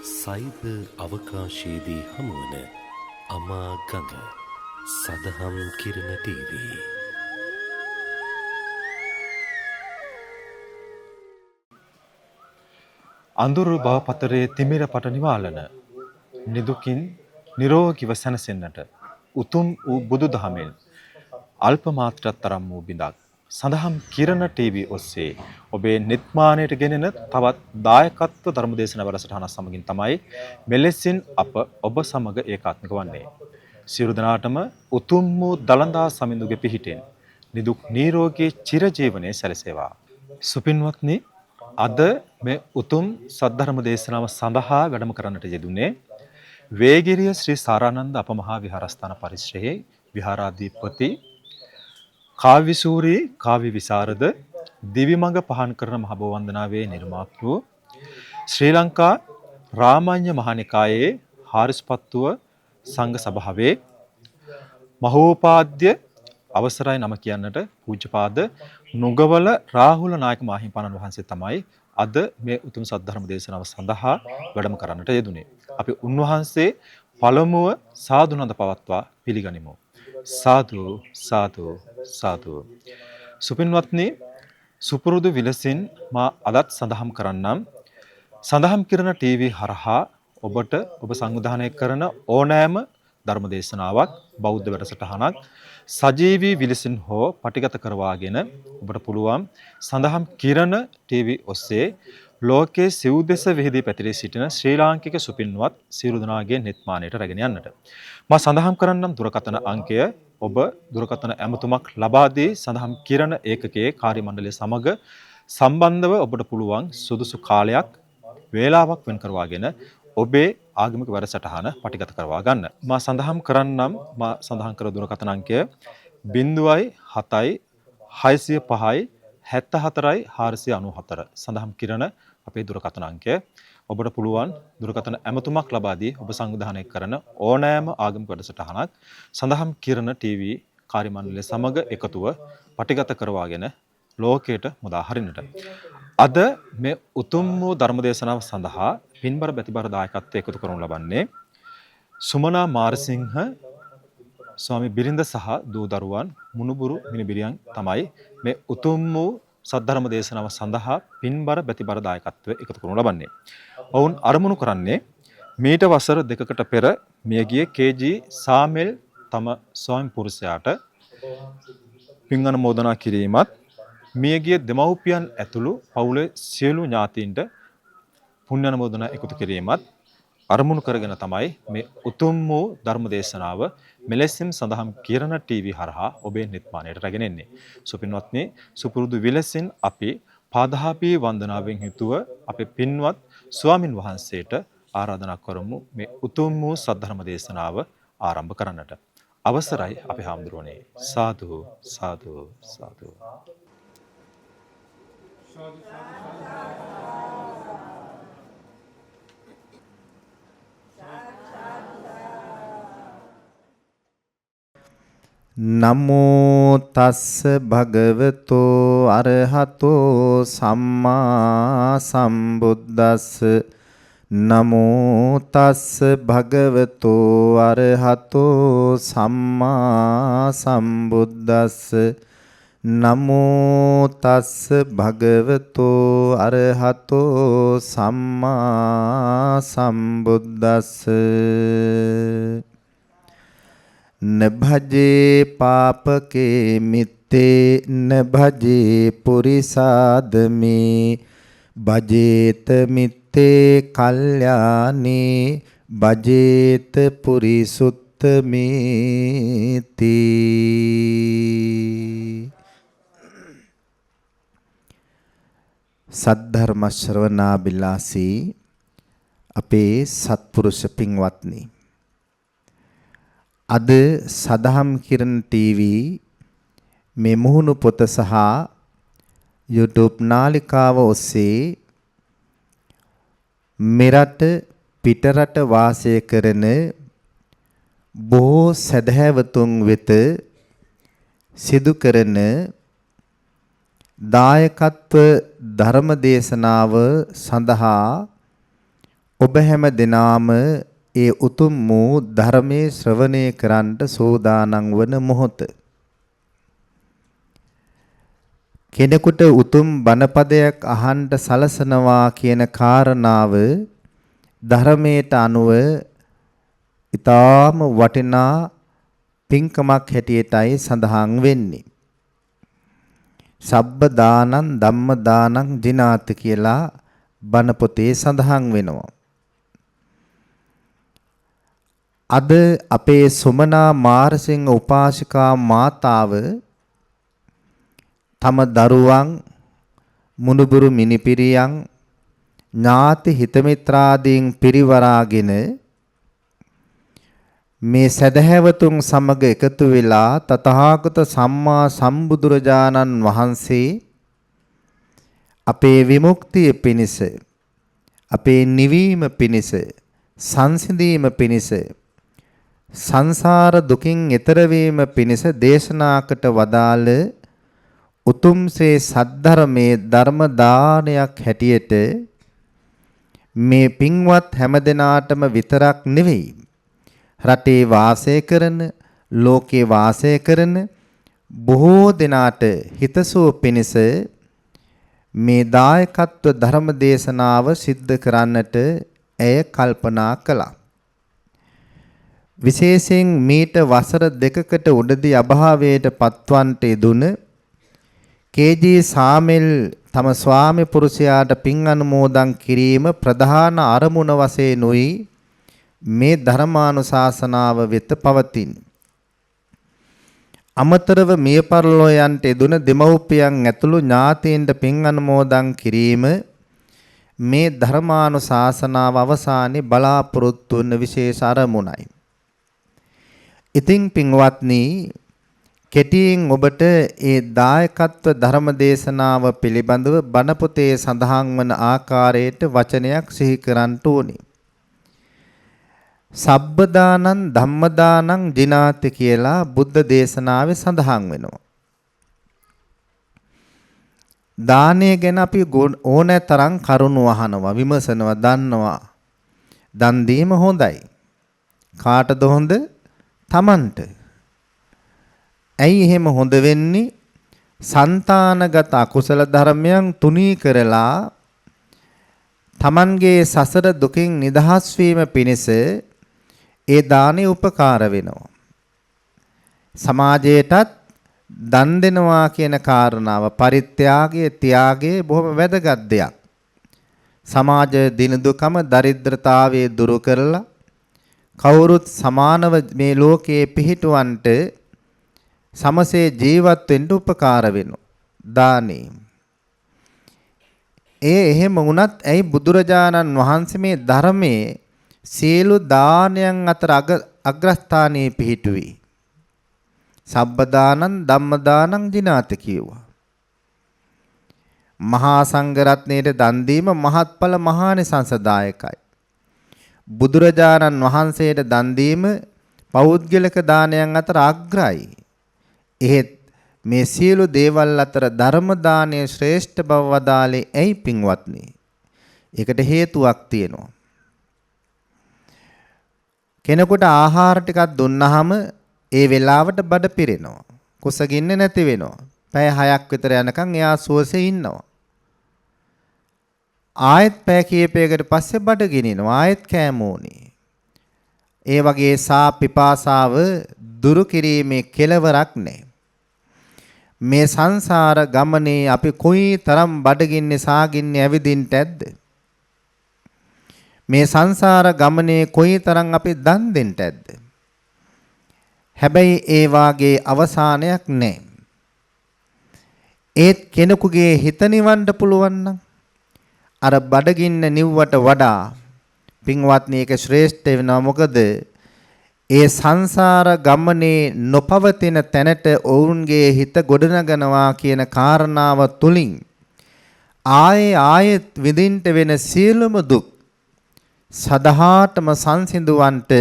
සයිබ අවකාශයේදී හමුවන අමා ගඟ සදහම් කිරණ ටීවී. අඳුරු බවපතරේ තිමිර පට නිවාලන නිදුකින් නිරෝගීව සැනසෙන්නට උතුම් වූ බුදුදහමෙන් අල්ප මාත්‍රයක් තරම් වූ බිඳක් සදහම් කිරණ ටීවී ඔස්සේ ඔබේ නිර්මාණයට ගෙනෙන තවත් දායකත්ව ධර්මදේශන වැඩසටහන සමගින් තමයි මෙලෙසින් අප ඔබ සමග ඒකාත්මික වන්නේ. සියලු දෙනාටම උතුම් වූ දළදා සමිඳුගේ පිහිටෙන් නිදුක් නිරෝගී චිරජීවනයේ සැලසේවා. සුපින්වත්නි, අද මේ උතුම් සද්ධර්ම දේශනාව සඳහා වැඩම කරන්නට යෙදුනේ වේගිරිය ශ්‍රී සාරානන්ද අපමහා විහාරස්ථාන පරිශ්‍රයේ විහාරාධිපති කාව්‍යසූරී කාව්‍ය විසරද දිවිමඟ පහන් කරන මහබෝ වන්දනාවේ නිර්මාතෘ ශ්‍රී ලංකා රාමඤ්ඤ මහානිකායේ හාරිස්පත්තුව සංඝ සභාවේ මහෝපාද්‍ය අවසරයි නම කියන්නට පූජ්‍යපාද නුගවල රාහුල නායක මාහිමිපාණන් වහන්සේ තමයි අද මේ උතුම් සද්ධර්ම දේශනාව සඳහා වැඩම කරන්නට යෙදුනේ. අපි උන්වහන්සේ පළමුව සාදුනන්ද පවත්වා පිළිගනිමු. සාදු සාදු සාදු. සුපින්වත්නි, සුපුරුදු විලසින් මා අදත් සඳහම් කරන්නම්. සඳහම් කිරණ ටීවී හරහා ඔබට ඔබ සංවිධානය කරන ඕනෑම ධර්ම දේශනාවක් බෞද්ධ වැඩසටහනක් සජීවී විලසින් හෝ පටිගත කරවාගෙන ඔබට පුළුවන් සඳහම් කිරණ ටීවී ඔස්සේ ලෝකයේ සිව් දෙස විහිදී පැතිරී සිටින ශ්‍රී ලාංකික සුපින්වත් සියලු දෙනාගේ නිර්මාණයට රැගෙන යන්නට. මා සඳහන් කරන්නම් දුරකථන අංකය. ඔබ දුරකථන ඇමතුමක් ලබා දී සඳහම් කිරණ ඒකකයේ කාර්ය මණ්ඩලය සමග සම්බන්ධව ඔබට පුළුවන් සුදුසු කාලයක් වේලාවක් වෙන් කරවාගෙන ඔබේ ආගමික වැඩසටහන පටිගත කරවා ගන්න. මා සඳහන් කරන්නම් මා සඳහන් කර දුරකථන අංකය 0.7 605 74 494 සඳහම් කිරණ අපේ දුරකථන අංකය. ඔබට පුළුවන් දුරකථන ඇමතුමක් ලබා දී ඔබ සංවිධානය කරන ඕනෑම ආගමික වැඩසටහනක් සඳහම් කිරණ ටීවී කාර්ය මණ්ඩලය සමග එකතුව පටිගත කරවාගෙන ලෝකයට මුදා හරින්නට. අද මේ උතුම් වූ ධර්මදේශනාව සඳහා පින්බර බැතිබර දායකත්වය එකතු කරනු ලබන්නේ සුමනා මාරසිංහ ස්වාමී බිරිඳ සහ දූ දරුවන් මුණුබුරු මිනිබිරියන් තමයි මේ උතුම් වූ සද්ධර්ම දේශනාව සඳහා පින්බර බැතිබර දායකත්වය එකතු කරනු ලබන්නේ. ඔවුන් අරමුණු කරන්නේ මීට වසර 2කට පෙර මියගිය කේ.ජී. සාමෙල් තම ස්වාමි පුරුෂයාට පින් අනුමෝදනා කිරීමත් මියගිය දෙමව්පියන් ඇතුළු පවුලේ සියලු ඥාතීන්ට පුණ්‍ය අනුමෝදනා එකතු කිරීමත් අරමුණු කරගෙන තමයි මේ උතුම් වූ ධර්ම දේශනාව මෙලෙසින් සඳහම් කිරණ ටීවී හරහා ඔබේ නිර්මාණයට රැගෙන එන්නේ. සුපින්වත්නි, සුපුරුදු විලසින් අපි පාදාභි වන්දනාවෙන් හිතුව අපේ පින්වත් ස්වාමින් වහන්සේට ආරාධනා කරමු මේ උතුම් වූ සද්ධර්ම දේශනාව ආරම්භ කරන්නට. අවසරයි අපේ හාමුදුරුවනේ. සාදු සාදු සාදු. නමෝ තස්ස භගවතෝ අරහතෝ සම්මා සම්බුද්දස්ස. නමෝ තස්ස භගවතෝ අරහතෝ සම්මා සම්බුද්දස්ස. නමෝ තස්ස භගවතෝ අරහතෝ සම්මා සම්බුද්දස්ස. නභජේ පාපකේ මිත්තේ නභජේ පුරිසාදමේ භජේත මිත්තේ කල්යානේ භජේත පුරිසුත්තමේති. සද්ධර්ම ශ්‍රවණාබිලාසී අපේ සත්පුරුෂ පින්වත්නි, අද සදහම් කිරණ ටීවී මේ මුහුණු පොත සහ YouTube නාලිකාව ඔස්සේ මෙරට පිටරට වාසය කරන බොහෝ සදහැවතුන් වෙත සිදු කරන දායකත්ව ධර්ම දේශනාව සඳහා ඔබ හැම දිනාම ඒ උතුම් වූ ධර්මයේ ශ්‍රවණය කරන්නට සෝදානම් වන මොහොත. කෙනෙකුට උතුම් බණපදයක් අහන්න සලසනවා කියන කාරණාව ධර්මයට අනුව ඊටාම වටිනා පින්කමක් හැටියටයි සඳහන් වෙන්නේ. සබ්බ දානං ධම්ම දානං ජිනාති කියලා බණ පොතේ සඳහන් වෙනවා. අද අපේ සුමනා මාරසිංහ උපාසිකා මාතාව තම දරුවන් මුණුබුරු මිනිපිරියන් ඥාති හිතමිත්‍රාදීන් පිරිවරාගෙන මේ සදහැවතුන් සමග එකතු වෙලා තථාගත සම්මා සම්බුදුරජාණන් වහන්සේ අපේ විමුක්තිය පිණිස අපේ නිවීම පිණිස සංසිඳීම පිණිස සංසාර දුකින් එතර වීම පිණිස දේශනාකට වදාළ උතුම්සේ සද්ධර්මයේ ධර්ම දානයක් හැටියට මේ පින්වත් හැමදෙනාටම විතරක් නෙවෙයි රටේ වාසය කරන ලෝකේ වාසය කරන බොහෝ දෙනාට හිතසුව පිණිස මේ දායකත්ව ධර්ම දේශනාව සිද්ධ කරන්නට ඇය කල්පනා කළා. විශේෂයෙන් මීට වසර 2කට උඩදී අභාවයට පත්වන්ට යෙදුන කේ.ජී. සාමෙල් තම ස්වාමි පුරුෂයාට පින් අනුමෝදන් කිරීම ප්‍රධාන අරමුණ වශයෙන් උයි මේ ධර්මානුශාසනාව වෙත පවතින. අමතරව මිය පරලෝ යන්ට යෙදුන දෙමව්පියන් ඇතුළු ඥාතීන්ට පින් අනුමෝදන් කිරීම මේ ධර්මානුශාසනාව අවසානයේ බලාපොරොත්තු වන විශේෂ අරමුණයි. ඉතින් පින්වත්නි කෙටියෙන් ඔබට ඒ දායකත්ව ධර්ම දේශනාව පිළිබඳව බණ පොතේ සඳහන් වන ආකාරයට වචනයක් සිහි කරන්න ඕනේ. සබ්බ දානං ධම්ම දානං ජිනාති කියලා බුද්ධ දේශනාවේ සඳහන් වෙනවා. දානය ගැන අපි ඕනෑ තරම් කරුණු අහනවා, විමසනවා, දන්නවා. දන් දීම හොඳයි. කාටද හොඳ? තමන්ට. ඇයි එහෙම හොඳ වෙන්නේ? సంతానගත අකුසල ධර්මයන් තුනී කරලා තමන්ගේ සසර දුකින් නිදහස් වීම පිණිස ඒ දානෙ උපකාර වෙනවා. සමාජයටත් දන් දෙනවා කියන කාරණාව පරිත්‍යාගය, ත්‍යාගය බොහොම වැදගත් දෙයක්. සමාජ දිනදුකම දරිද්‍රතාවයේ දුරු කරලා කවුරුත් සමානව මේ ලෝකයේ පිහිටවන්ට සමසේ ජීවත් වෙන්න උපකාර වෙනවා දානේ. එහෙම වුණත් ඇයි බුදුරජාණන් වහන්සේ මේ ධර්මයේ සියලු දානයන් අතර අග්‍රස්ථානයේ පිහිටුවේ? සබ්බ දානං ධම්ම දානං ජිනාති කියුවා. මහා සංඝ රත්නයේ දන් දීම මහත්ඵල මහානිසංසදායකයි. බුදුරජාණන් වහන්සේට දන් දීම පෞද්ගලික දානයන් අතර අග්‍රයි. එහෙත් මේ සියලු දේවල් අතර ධර්ම දානය ශ්‍රේෂ්ඨ බව වදාලේ ඇයි පින්වත්නි? ඒකට හේතුවක් තියෙනවා. කෙනෙකුට ආහාර ටිකක් දුන්නාම ඒ වෙලාවට බඩ පිරෙනවා. කුසගින්න නැති වෙනවා. පැය 6ක් විතර යනකම් එයා සුවසේ ඉන්නවා. ආයෙත් පැය කීපයකට පස්සේ බඩ ගිනිනවා. ආයෙත් කෑම ඕනේ. ඒ වගේ පිපාසාව දුරු කිරීමේ කෙලවරක් නැහැ. මේ සංසාර ගමනේ අපි කොයි තරම් බඩගින්නේ සාගින්නේ ඇවිදින්නට ඇද්ද? මේ සංසාර ගමනේ කොයි තරම් අපි දන් දෙන්න ඇද්ද? හැබැයි ඒ වාගේ අවසානයක් නැහැ. ඒත් කෙනෙකුගේ හිත නිවන්න පුළුවන් නම් අර බඩගින්න නිව්වට වඩා පින්වත්නි ඒක ශ්‍රේෂ්ඨ වෙනවා. මොකද ඒ සංසාර ගමනේ නොපවතින තැනට ඔවුන්ගේ හිත ගොඩනගනවා කියන කාරණාව තුලින් ආයෙත් විඳින්න වෙන සියලුම දුක් සදහාටම සංසිඳවන්ට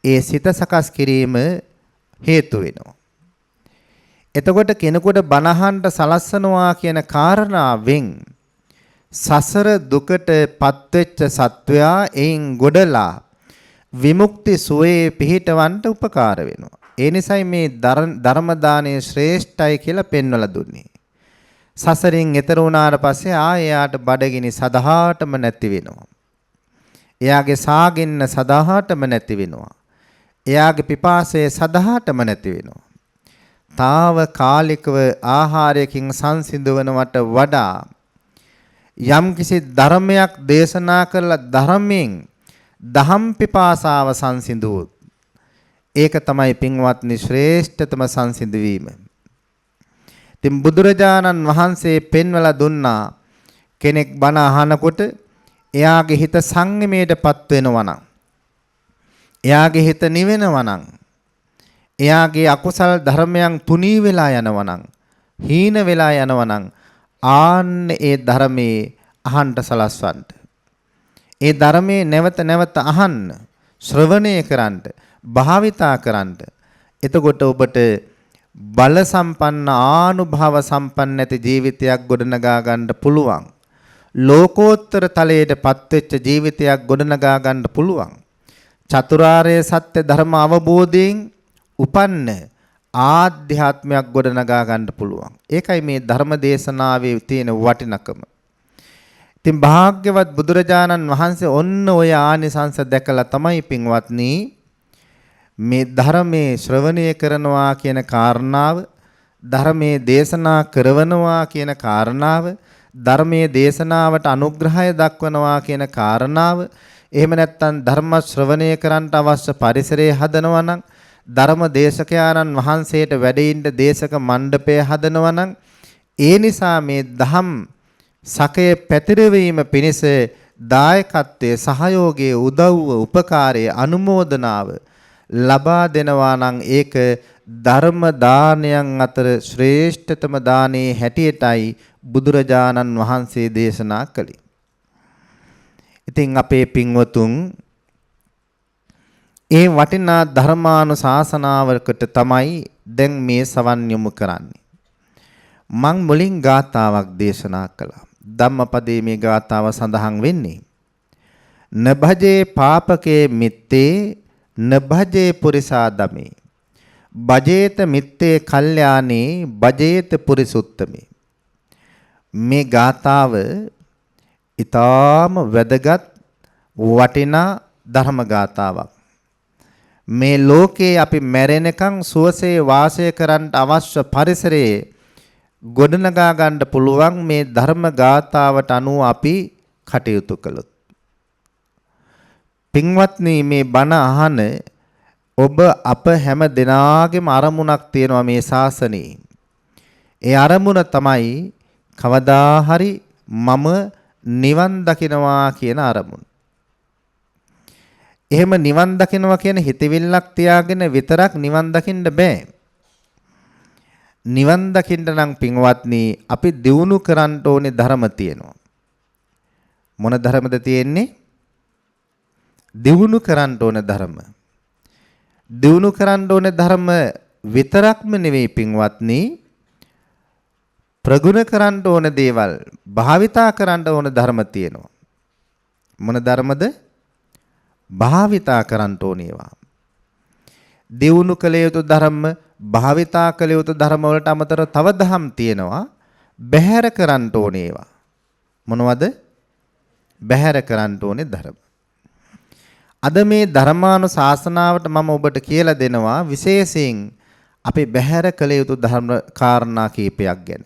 ඒ සිත සකස් කිරීම හේතු වෙනවා. එතකොට කෙනෙකුට බණහන්ට සලස්සනවා කියන කාරණාවෙන් සසර දුකට පත්වෙච්ච සත්වයා එයින් ගොඩලා විමුක්ති සුවේ පිහිටවන්ට උපකාර වෙනවා. ඒ නිසයි මේ ධර්ම දානය ශ්‍රේෂ්ඨයි කියලා පෙන්වලා දුන්නේ. සසරින් එතර වුණාට පස්සේ එයාට බඩගිනි සදාටම නැති වෙනවා. එයාගේ සාගින්න සදාටම නැති වෙනවා. එයාගේ පිපාසය සදාටම නැති වෙනවා. తాවකාලිකව ආහාරයකින් සංසිඳවනවට වඩා යම්කිසි ධර්මයක් දේශනා කරලා ධර්මයෙන් දහම් පිපාසාව සංසිඳුවොත් ඒක තමයි පින්වත්නි ශ්‍රේෂ්ඨතම සංසිඳවීම. ඉතින් බුදුරජාණන් වහන්සේ පෙන්වලා දුන්නා කෙනෙක් බණ අහනකොට එයාගේ හිත සංයමයටපත් වෙනවා නම්, එයාගේ හිත නිවෙනවා නම්, එයාගේ අකුසල් ධර්මයන් තුනී වෙලා යනවා නම්, හීන වෙලා යනවා නම් ආන්න ඒ ධර්මයේ අහන්න සලස්වන්න. ඒ ධර්මයේ නැවත නැවත අහන්න, ශ්‍රවණය කරන්න, භාවිතා කරන්න. එතකොට ඔබට බල සම්පන්න ආනුභාව සම්පන්න ඇති ජීවිතයක් ගොඩනගා ගන්න පුළුවන්. ලෝකෝත්තර තලයටපත් වෙච්ච ජීවිතයක් ගොඩනගා ගන්න පුළුවන්. චතුරාර්ය සත්‍ය ධර්ම අවබෝධයෙන් උපන්න ආධ්‍යාත්මයක් ගොඩනගා ගන්න පුළුවන්. ඒකයි මේ ධර්ම දේශනාවේ තියෙන වටිනකම. ඉතින් භාග්‍යවත් බුදුරජාණන් වහන්සේ ඔන්න ඔය ආනිසංස දැකලා තමයි පින්වත්නි මේ ධර්මයේ ශ්‍රවණය කරනවා කියන කාරණාව, ධර්මයේ දේශනා කරනවා කියන කාරණාව, ධර්මයේ දේශනාවට අනුග්‍රහය දක්වනවා කියන කාරණාව, එහෙම නැත්නම් ධර්ම ශ්‍රවණය කරන්නට අවශ්‍ය පරිසරය හදනවා නම්, ධර්ම දේශකයාණන් වහන්සේට වැඩින්න දේශක මණ්ඩපය හදනවා නම්, ඒ නිසා මේ දහම් සකය පැතිරවීම පිණිස දායකත්වයේ සහයෝගයේ උදව්ව උපකාරයේ අනුමෝදනාව ලබා දෙනවා නම් ඒක ධර්ම දානයන් අතර ශ්‍රේෂ්ඨතම දානේ හැටියටයි බුදුරජාණන් වහන්සේ දේශනා කළේ. ඉතින් අපේ පින්වතුන් ඒ වටිනා ධර්මානුශාසනාවකට තමයි දැන් මේ සවන් යොමු කරන්නේ. මං මුලින් ගාථාවක් දේශනා කළා. ධම්මපදයේ මේ ගාථාව සඳහන් වෙන්නේ නභජේ පාපකේ මිත්තේ නභජේ පුරිසාදමේ බජේත මිත්තේ කල්යාණේ බජේත පුරිසුත්තමේ. මේ ගාථාව ඊටාම වැදගත් වටිනා ධර්ම ගාථාවක්. මේ ලෝකේ අපි මැරෙනකන් සුවසේ වාසය කරන්න අවශ්‍ය පරිසරයේ ගොඩනගා ගන්න පුළුවන් මේ ධර්ම ගාථාවට අනුව අපි කටයුතු කළොත්. පින්වත්නි, මේ බණ අහන ඔබ අප හැම දෙනාගේම අරමුණක් තියෙනවා මේ ශාසනයේ. ඒ අරමුණ තමයි කවදා හරි මම නිවන් දකිනවා කියන අරමුණ. එහෙම නිවන් දකිනවා කියන හිතවිල්ලක් තියාගෙන විතරක් නිවන් දකින්න බෑ. නිවන් දකින්න නම් පින්වත්නි අපි දියුණු කරන්න ඕනේ ධර්ම තියෙනවා. මොන ධර්මද තියෙන්නේ? දියුණු කරන්න ඕනේ ධර්ම. දියුණු කරන්න ඕනේ ධර්ම විතරක්ම නෙවෙයි පින්වත්නි, ප්‍රගුණ කරන්න ඕන දේවල්, භාවිතා කරන්න ඕන ධර්ම තියෙනවා. මොන ධර්මද? භාවිතා කරන්න ඕනේ ඒවා. දියුණු කළ යුතු ධර්ම, භාවිතා කළ යුතු ධර්ම වලට අමතරව තව දහම් තියෙනවා. බැහැර කරන්න ඕනේ ඒවා. මොනවද? බැහැර කරන්න ඕනේ ධර්ම. අද මේ ධර්මානුශාසනාවට මම ඔබට කියලා දෙනවා විශේෂයෙන් අපි බැහැර කළ යුතු ධර්ම කාරණා කීපයක් ගැන.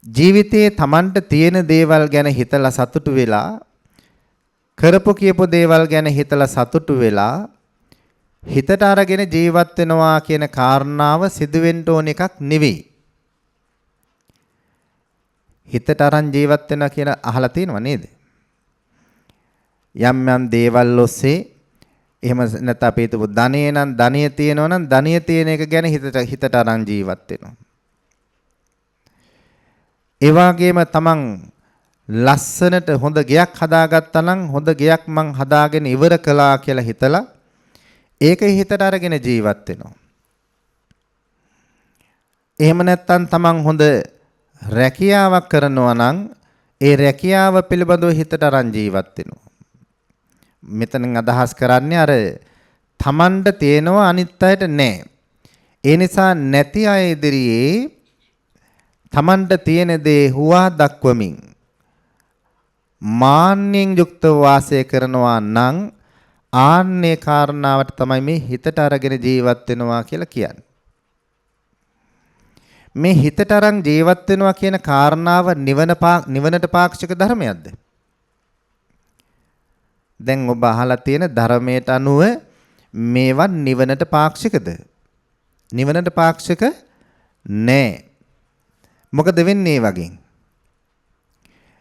ජීවිතයේ Tamanට තියෙන දේවල් ගැන හිතලා සතුටු වෙලා, කරපු කියපු දේවල් ගැන හිතලා සතුටු වෙලා හිතට අරගෙන ජීවත් වෙනවා කියන කාරණාව සිදුවෙන්න ඕන එකක් නෙවෙයි. හිතට අරන් ජීවත් වෙනවා කියලා අහලා තියෙනව නේද? යම් යම් දේවල් ඔස්සේ, එහෙම නැත්නම් අපි හිතමු ධනෙ නම් ධනිය තියෙනවා නම් ධනිය තියෙන එක ගැන හිතට අරන් ජීවත් වෙනවා. ඒ වගේම තමන් ලස්සනට හොඳ ගයක් හදාගත්තා නම් හොඳ ගයක් මං හදාගෙන ඉවර කළා කියලා හිතලා ඒක හිතට අරගෙන ජීවත් වෙනවා. එහෙම නැත්නම් තමන් හොඳ රැකියාවක් කරනවා නම් ඒ රැකියාව පිළිබඳව හිතට අරන් ජීවත් වෙනවා. මෙතනින් අදහස් කරන්නේ අර තමන්ට තේනවා අනිත් අයට නැහැ. ඒ නිසා නැති අය ඉදිරියේ තමන්ට තියෙන දේ හුවා දක්වමින් මාන්නෙන් යුක්තව වාසය කරනවා නම් ආන්නේ කාරණාවට තමයි මේ හිතට අරගෙන ජීවත් වෙනවා කියලා කියන්නේ. මේ හිතට අරන් ජීවත් වෙනවා කියන කාරණාව නිවනට පාක්ෂික ධර්මයක්ද? දැන් ඔබ අහලා තියෙන ධර්මයට අනුව මේවා නිවනට පාක්ෂිකද? නිවනට පාක්ෂික නෑ. මොකද වෙන්නේ වගේ?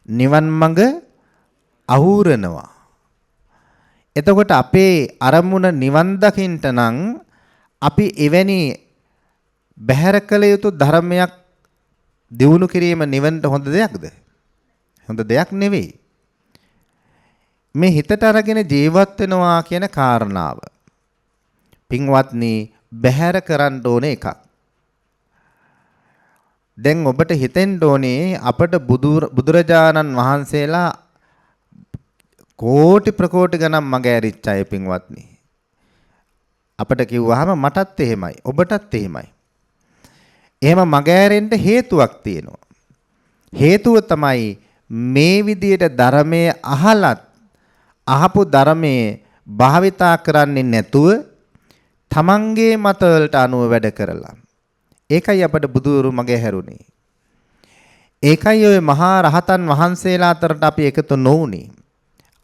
නිවන් මඟ අහුරනවා. එතකොට අපේ අරමුණ නිවන් දකින්න නම් අපි එවැනි බැහැර කළ යුතු ධර්මයක් දියුණු කිරීම නිවනට හොඳ දෙයක්ද? හොඳ දෙයක් නෙවෙයි. මේ හිතට අරගෙන ජීවත් වෙනවා කියන කාරණාව පින්වත්නි බැහැර කරන්න ඕනේ එකක්. දැන් ඔබට හිතෙන්න ඕනේ අපට බුදුරජාණන් වහන්සේලා කෝටි ප්‍රකෝටි ගණන් මග ඇරිච්ච අය පින්වත්නි. අපට කිව්වහම මටත් එහෙමයි ඔබටත් එහෙමයි. එහෙම මග ඇරෙන්න හේතුවක් තියෙනවා. හේතුව තමයි මේ විදියට ධර්මයේ අහලත් අහපු ධර්මයේ භාවිතා කරන්නේ නැතුව තමන්ගේ මතවලට අනුව වැඩ කරලා. ඒකයි අපට බුදුරු මගේ හැරුණේ. ඒකයි ඔය මහා රහතන් වහන්සේලා අතරට අපි එකතු නොවුනේ.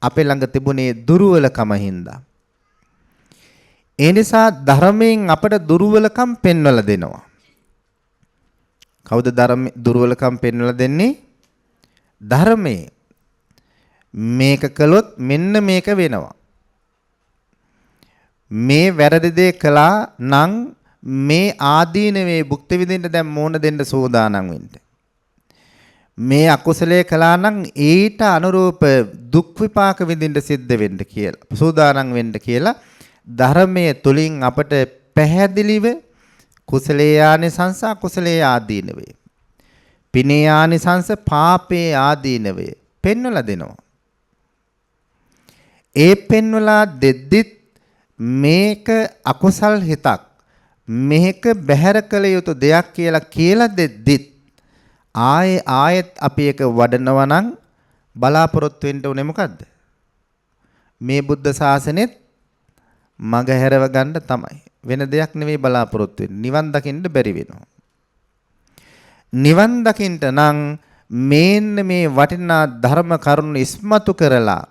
අපේ ළඟ තිබුණේ දුර්වලකම හින්දා. ඒ නිසා ධර්මයෙන් අපට දුර්වලකම් පෙන්වලා දෙනවා. කවුද දුර්වලකම් පෙන්වලා දෙන්නේ? ධර්මයේ. මේක කළොත් මෙන්න මේක වෙනවා. මේ වැරදි දේ කළා නම් මේ ආදීනවේ භුක්ති විඳින්න දැන් මෝන දෙන්න සෝදානම් වෙන්න. මේ අකුසලයේ කළා නම් ඊට අනුරූප දුක් විපාක විඳින්න සිද්ධ වෙන්න කියලා සෝදානම් වෙන්න කියලා ධර්මයේ තුලින් අපට පැහැදිලිව කුසලයේ ආනිසංස අකුසලයේ ආදීනවේ පිනේ ආනිසංස පාපේ ආදීනවේ පෙන්වලා දෙනවා. ඒ පෙන්වලා දෙද්දිත් මේක අකුසල් හිතක් මේක බැහැර කළ යුතු දෙයක් කියලා දෙද්දිත් ආයෙත් අපි එක වඩනවා නම් බලාපොරොත්තු වෙන්න උනේ මොකද්ද? මේ බුද්ධ ශාසනෙත් මග හැරව ගන්න තමයි. වෙන දෙයක් නෙවෙයි බලාපොරොත්තු වෙන්නේ. නිවන් දකින්න බැරි වෙනවා. නිවන් දකින්න නම් මේන්න මේ වටිනා ධර්ම කරුණු ඉස්මතු කරලා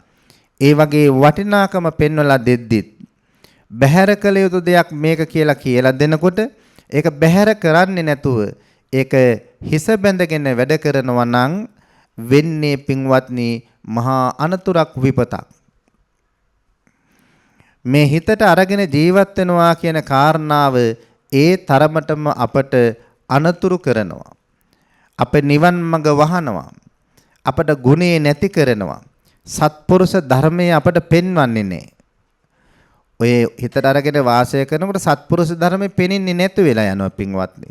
ඒ වගේ වටිනාකම පෙන්වලා දෙද්දිත් බැහැර කළ යුතු දෙයක් මේක කියලා දෙනකොට ඒක බැහැර කරන්නේ නැතුව ඒක හිස බැඳගෙන වැඩ කරනවා නම් වෙන්නේ පින්වත්නි මහා අනතුරක් විපතක්. මේ හිතට අරගෙන ජීවත් වෙනවා කියන කාරණාව ඒ තරමටම අපට අනතුරු කරනවා. අපේ නිවන් මඟ වහනවා. අපට ගුණේ නැති කරනවා. සත්පුරුෂ ධර්මයේ අපට පෙන්වන්නේ නැහැ. ඔය හිතට අරගෙන වාසය කරනකොට සත්පුරුෂ ධර්මයේ පෙනෙන්නේ නැතු වෙලා යනවා පින්වත්නි.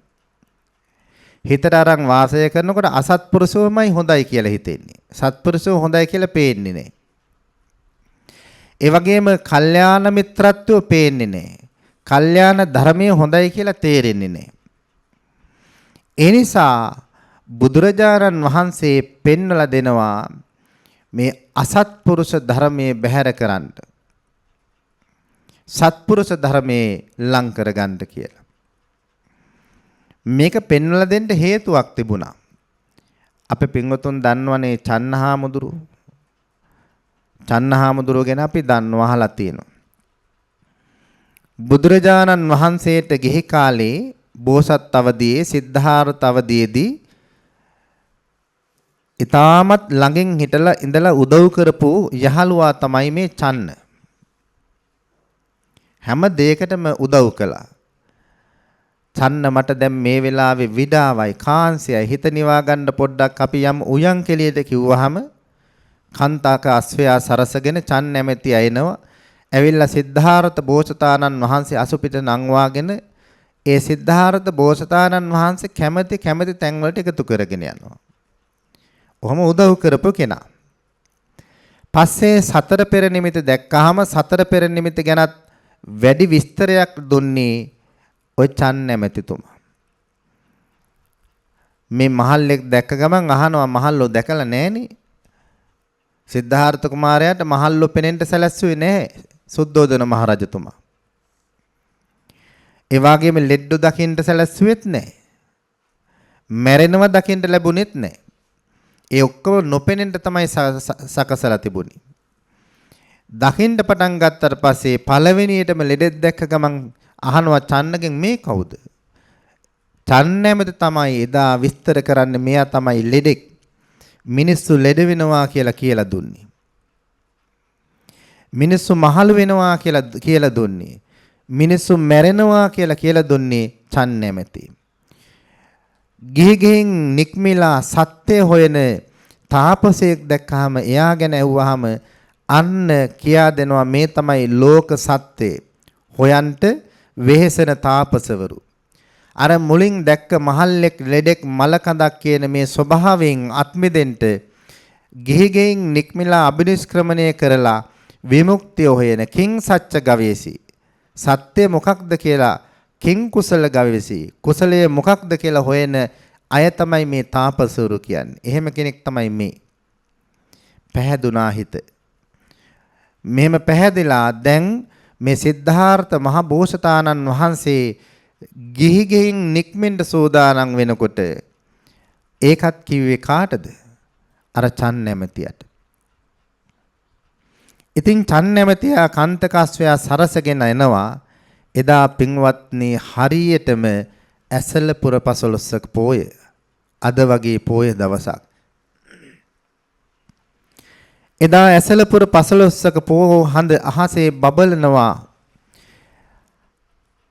හිතට අරන් වාසය කරනකොට අසත්පුරුෂෝමයි හොඳයි කියලා හිතෙන්නේ. සත්පුරුෂෝ හොඳයි කියලා පේන්නේ නැහැ. ඒ වගේම කල්යාණ මිත්‍රත්වය පේන්නේ නැහැ. කල්යාණ ධර්මයේ හොඳයි කියලා තේරෙන්නේ නැහැ. ඒ නිසා බුදුරජාණන් වහන්සේ පෙන්වලා දෙනවා මේ අසත්පුරුෂ ධර්මයේ බැහැර කරන්න. සත්පුරුෂ ධර්මයේ ලං කරගන්න කියලා. මේක පෙන්වලා දෙන්න හේතුවක් තිබුණා. අපේ පින්වතුන් දන්නවනේ චන්නහාමුදුරුව ගැන අපි දන්නවා අහලා තියෙනවා. බුදුරජාණන් වහන්සේට ගිහි කාලේ බෝසත් අවදියේ සිද්ධාර්ථ අවදියේදී ඊටමත් ළඟින් හිටලා ඉඳලා උදව් කරපු යහළුවා තමයි මේ චන්න. හැම දෙයකටම උදව් කළා. චන්න මට දැන් මේ වෙලාවේ විඩාවයි කාන්සියයි හිත නිවා ගන්න පොඩ්ඩක් අපි යම් උයන් කෙලියට කිව්වහම කන්තාක අස්වැයා සරසගෙන චන්න නැමැති අයනවා. ඇවිල්ලා සිද්ධාර්ථ බෝසතාණන් වහන්සේ අසුපිට නංවාගෙන ඒ සිද්ධාර්ථ බෝසතාණන් වහන්සේ කැමැති තැන් වලට එකතු කරගෙන යනවා. ඔහොම උදව් කරපු කෙනා. පස්සේ සතර පෙර නිමිති දැක්කහම සතර පෙර නිමිති ගැනත් වැඩි විස්තරයක් දුන්නේ ඔය චන් නැමැතිතුමා. මේ මහල්ලෙක් දැක්ක ගමන් අහනවා මහල්ලෝ දැකලා නැහනේ. සිද්ධාර්ථ කුමාරයාට මහල්ලෝ පෙනෙන්න සැලැස්සුවේ නැහැ සුද්ධෝදන මහරජතුමා. ඒ වගේම ලෙඩ්ඩු දකින්න සැලැස්සුවෙත් නැහැ. මැරෙනව දකින්න ලැබුණෙත් නැහැ. ඒ ඔක්කොම නොපෙනෙන්න තමයි සකසලා තිබුණේ. දකින්න පටන් ගත්තට පස්සේ පළවෙනියටම ලෙඩෙක් දැක්ක ගමන් අහනවා චන්නගෙන් මේ කවුද? චන්නෑමද තමයි එදා විස්තර කරන්නේ මෙයා තමයි ලෙඩෙක්. මිනිස්සු ලෙඩ වෙනවා කියලා දුන්නේ. මිනිස්සු මහලු වෙනවා කියලා දුන්නේ. මිනිස්සු මැරෙනවා කියලා දුන්නේ චන්නෑමති. ගිහිගෙන් නික්මිලා සත්‍ය හොයන තාපසයෙක් දැක්කහම එයා ගැන ඇහුවාම අන්න කියා දෙනවා මේ තමයි ලෝක සත්‍ය හොයන්ට වෙහෙසන තාපසවරු. අර මුලින් දැක්ක මහල්ලෙක් ලෙඩෙක් මලකඳක් කියන මේ ස්වභාවයෙන් අත්මිදෙන්න ගිහිගෙන් නික්මිලා අබිනිෂ්ක්‍රමණය කරලා විමුක්තිය හොයන කිං සච්ච ගවේසි. සත්‍ය මොකක්ද කියලා කිං කුසල ගවේසි. කුසලයේ මොකක්ද කියලා හොයන අය තමයි මේ තාපසවරු කියන්නේ. එහෙම කෙනෙක් තමයි මේ. පැහැදුනා හිත. මෙහෙම පැහැදිලා දැන් මේ සිද්ධාර්ථ මහ බෝසතාණන් වහන්සේ ගිහිගෙන් නික්මෙන්න සෝදානම් වෙනකොට ඒකත් කිව්වේ කාටද? අර චන් නැමැතියට. ඉතින් චන් නැමැතියා කන්තකස්වැය සරසගෙන එනවා. එදා පින්වත්නි හරියටම ඇසල පුර 15ක පෝය. අද වගේ පෝය දවසක්. එදා ඇසලපුර 15ක පොහොව හඳ අහසේ බබලනවා.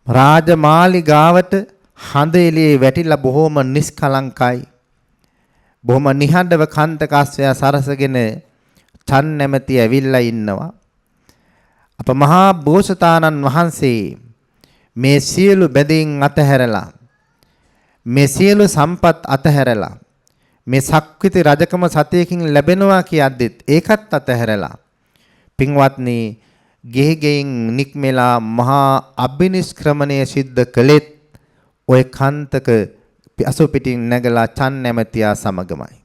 රාජමාලිගාවට හඳ එළියේ වැටිලා බොහොම නිස්කලංකයි. බොහොම නිහඬව කන්තකස්වැය සරසගෙන චන් නැමැති ඇවිල්ලා ඉන්නවා. අප මහා බෝසතාණන් වහන්සේ මේ සියලු බැඳීම් අතහැරලා මේ සියලු සම්පත් අතහැරලා මේ සක්විති රජකම සතියකින් ලැබෙනවා කියද්දිත් ඒකත් අතහැරලා පින්වත්නි ගෙහිගෙන් නික්මෙලා මහා අබිනිෂ්ක්‍රමණය සිද්ධ කළෙත් ඔය කන්තක අසු පිටින් නැගලා චන් නැමැතියා සමගමයි.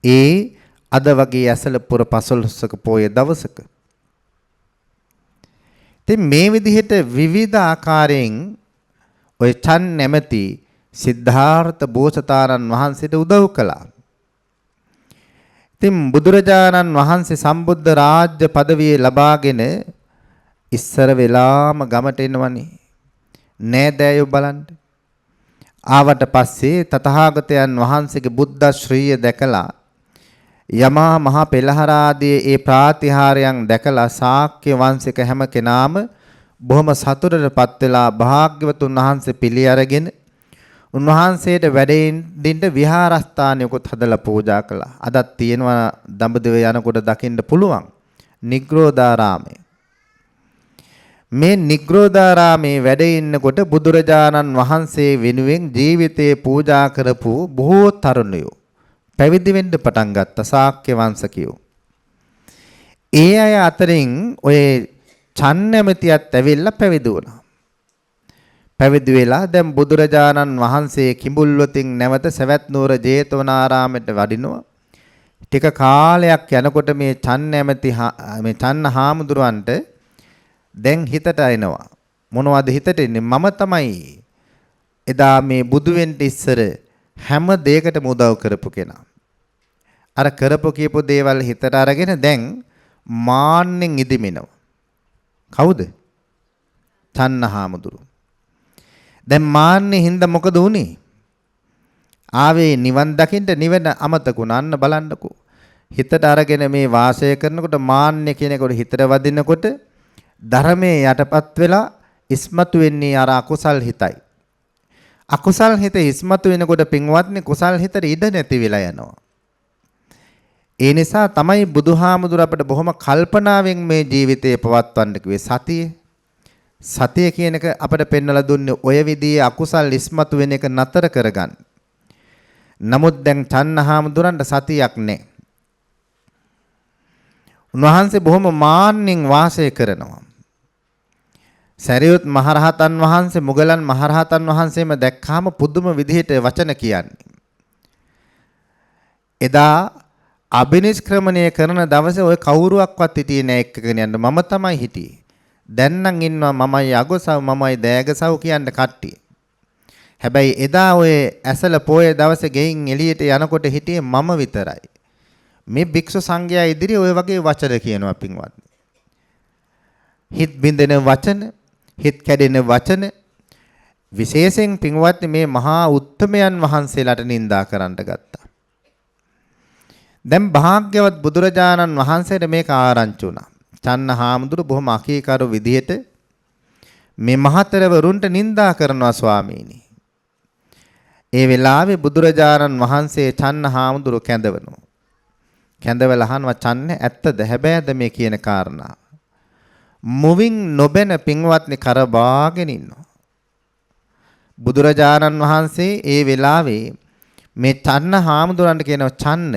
ඒ අද වගේ ඇසලපුර 15ක පොය දවසක. ඉතින් මේ විදිහට විවිධ ආකාරයෙන් ඔය චන් නැමැති සිද්ධාර්ථ බෝසතාණන් වහන්සේට උදව් කළා. ඉතින් බුදුරජාණන් වහන්සේ සම්බුද්ධ රාජ්‍ය පදවිය ලබාගෙන ඉස්සර වෙලාම ගමට එනවනේ. නෑදෑයෝ බලන්න. ආවට පස්සේ තථාගතයන් වහන්සේගේ බුද්ධ ශ්‍රීය දැකලා යමා මහ පෙළහර ආදී ඒ ප්‍රාතිහාරයන් දැකලා ශාක්‍ය වංශික හැම කෙනාම බොහොම සතුටටපත් වෙලා භාග්‍යවතුන් වහන්සේ පිළි අරගෙන උන්වහන්සේට වැඩෙන්න විහාරස්ථානයකුත් හදලා පූජා කළා. අදත් තියෙනවා දඹදිව යනකොට දකින්න පුළුවන් නිග්‍රෝධාරාමය. මේ නිග්‍රෝධාරාමේ වැඩ ඉන්නකොට බුදුරජාණන් වහන්සේ වෙනුවෙන් ජීවිතේ පූජා කරපු බොහෝ තරුණයෝ පැවිදි වෙන්න පටන් ගත්ත ශාක්‍ය වංශිකයෝ. ඒ අය අතරින් ඔය චන් නැමැතියත් ඇවිල්ලා පැවිදි වුණා. පැවිදි වෙලා දැන් බුදුරජාණන් වහන්සේ කිඹුල්වතින් නැවත සවැත් නුවර ජේතවනාරාමයට වඩිනවා. ටික කාලයක් යනකොට මේ චන් නැමැති මේ චන්න හාමුදුරුවන්ට දැන් හිතට එනවා. මොනවද හිතට එන්නේ? මම තමයි එදා මේ බුදු වෙන්න ඉස්සර හැම දෙයකටම උදව් කරපු කෙනා. අර කරපු කියපු දේවල් හිතට අරගෙන දැන් මාන්නෙන් ඉදිමිනවා. කවුද? චන්න හාමුදුරුවෝ. දැන් මාන්නේ හින්දා මොකද වුනේ? ආවේ නිවන් දකින්න නිවන අමතකුණා. අන්න බලන්නකෝ. හිතට අරගෙන මේ වාසය කරනකොට මාන්නේ කෙනෙකුට හිතට වදිනකොට ධර්මයේ යටපත් වෙලා ඉස්මතු වෙන්නේ අර අකුසල් හිතයි. අකුසල් හිත ඉස්මතු වෙනකොට පින්වත්නි කුසල් හිතට ඉඩ නැති වෙලා යනවා. ඒ නිසා තමයි බුදුහාමුදුර අපිට බොහොම කල්පනාවෙන් මේ ජීවිතය පවත්වන්න කිව්වේ සතිය. සතිය කියන එක අපිට පෙන්වලා දුන්නේ ඔය විදිහේ අකුසල් ඉස්මතු වෙන එක නතර කරගන්න. නමුත් දැන් චන්නහාමුදුරන්ට සතියක් නැහැ. උන්වහන්සේ බොහොම මාන්නෙන් වාසය කරනවා. සරියුත් මහරහතන් වහන්සේ මුගලන් මහරහතන් වහන්සේම දැක්කාම පුදුම විදිහට වචන කියන්නේ. එදා අබිනිෂ්ක්‍රමණය කරන දවසේ ඔය කවුරුවක්වත් හිටියේ නැහැ එක්කගෙන යන්න. මම තමයි හිටියේ. දැන් නම් ඉන්නවා මමයි අගසව් මමයි දෑගසව් කියන්න කට්ටිය. හැබැයි එදා ඔය ඇසල පොයේ දවසේ ගෙයින් එළියට යනකොට හිටියේ මම විතරයි. මේ භික්ෂු සංඝයා ඉදිරියේ ඔය වගේ වචන කියනවා පින්වත්නි. හිත බින්දෙන වචන, හිත කැඩෙන වචන විශේෂයෙන් පින්වත්නි මේ මහා උත්තමයන් වහන්සේලාට නිඳා කරන්න ගත්තා. දැන් භාග්‍යවත් බුදුරජාණන් වහන්සේට මේක ආරංචි වුණා. චන්නහාමුදුරු බොහොම අකීකරු විදිහට මේ මහතරවරුන්ට නිඳා කරනවා ස්වාමීනි. ඒ වෙලාවේ බුදුරජාණන් වහන්සේ චන්නහාමුදුරු කැඳවනවා. කැඳවලා අහනවා චන්න ඇත්තද හැබැයිද මේ කියන කාරණා. මුවින් නොබෙන පින්වත්නි කරබාගෙන ඉන්නවා. බුදුරජාණන් වහන්සේ ඒ වෙලාවේ මේ චන්නහාමුදුරන්ට කියනවා චන්න